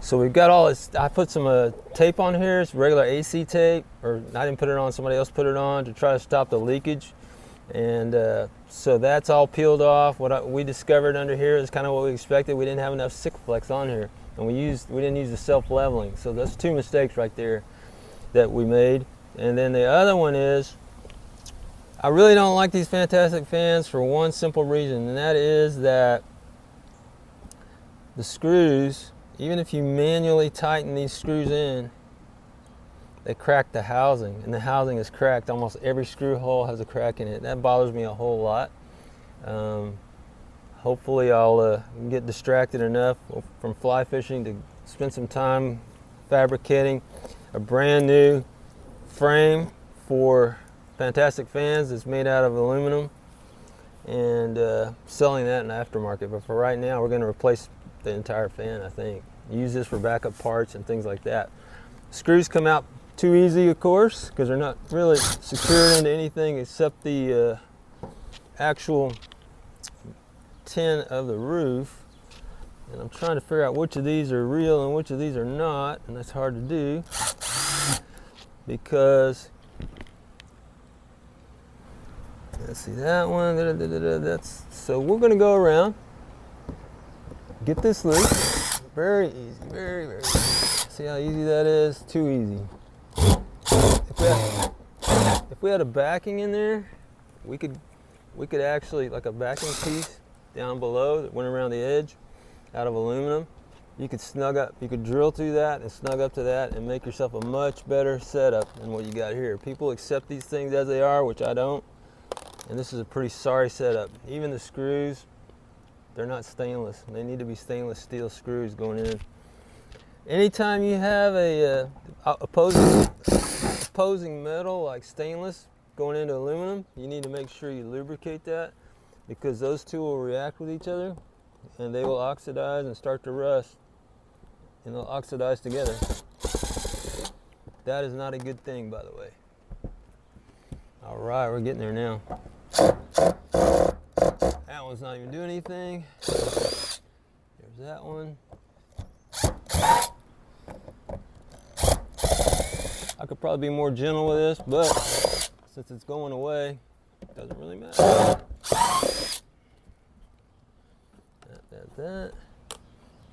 So we've got all this. I put some tape on here. It's regular AC tape, or I didn't put it on, somebody else put it on to try to stop the leakage. And so that's all peeled off. What we discovered under here is kind of what we expected. We didn't have enough Sikaflex on here, and we didn't use the self-leveling. So that's two mistakes right there that we made. And then the other one is, I really don't like these Fantastic fans for one simple reason, and that is that the screws, even if you manually tighten these screws in, they crack the housing, and the housing is cracked. Almost every screw hole has a crack in it. That bothers me a whole lot. Hopefully I'll get distracted enough from fly fishing to spend some time fabricating a brand new frame for Fantastic fans that's made out of aluminum, and selling that in the aftermarket. But for right now, we're going to replace the entire fan, I think. Use this for backup parts and things like that. Screws come out too easy, of course, because they're not really secured into anything except the actual tin of the roof. And I'm trying to figure out which of these are real and which of these are not, and that's hard to do because, let's see, that one, that's, so we're going to go around, get this loose. Very easy, very, very easy. See how easy that is? Too easy. If we had a backing in there, we could actually, like a backing piece down below that went around the edge out of aluminum, you could snug up, you could drill through that and snug up to that and make yourself a much better setup than what you got here. People accept these things as they are, which I don't, and this is a pretty sorry setup. Even the screws, they're not stainless. They need to be stainless steel screws going in. Anytime you have a opposing metal like stainless going into aluminum, you need to make sure you lubricate that, because those two will react with each other and they will oxidize and start to rust, and they'll oxidize together. That is not a good thing, by the way. All right, we're getting there now. That one's not even doing anything. There's that one. I could probably be more gentle with this, but since it's going away, it doesn't really matter. That.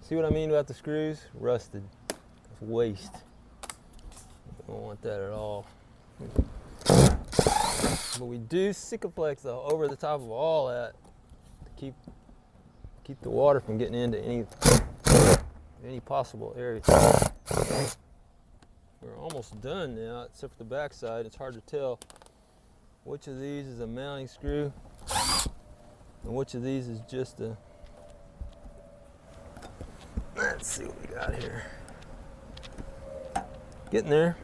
See what I mean about the screws? Rusted. It's waste. Don't want that at all. But we do Sikaflex though over the top of all that to keep the water from getting into any possible area. We're almost done now, except for the back side. It's hard to tell which of these is a mounting screw and which of these is just a... Let's see what we got here. Getting there.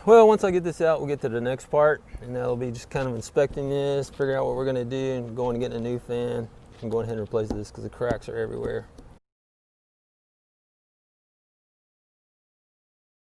Well, once I get this out, we'll get to the next part, and that'll be just kind of inspecting this, figure out what we're going to do, and going and getting a new fan, and going ahead and replace this because the cracks are everywhere.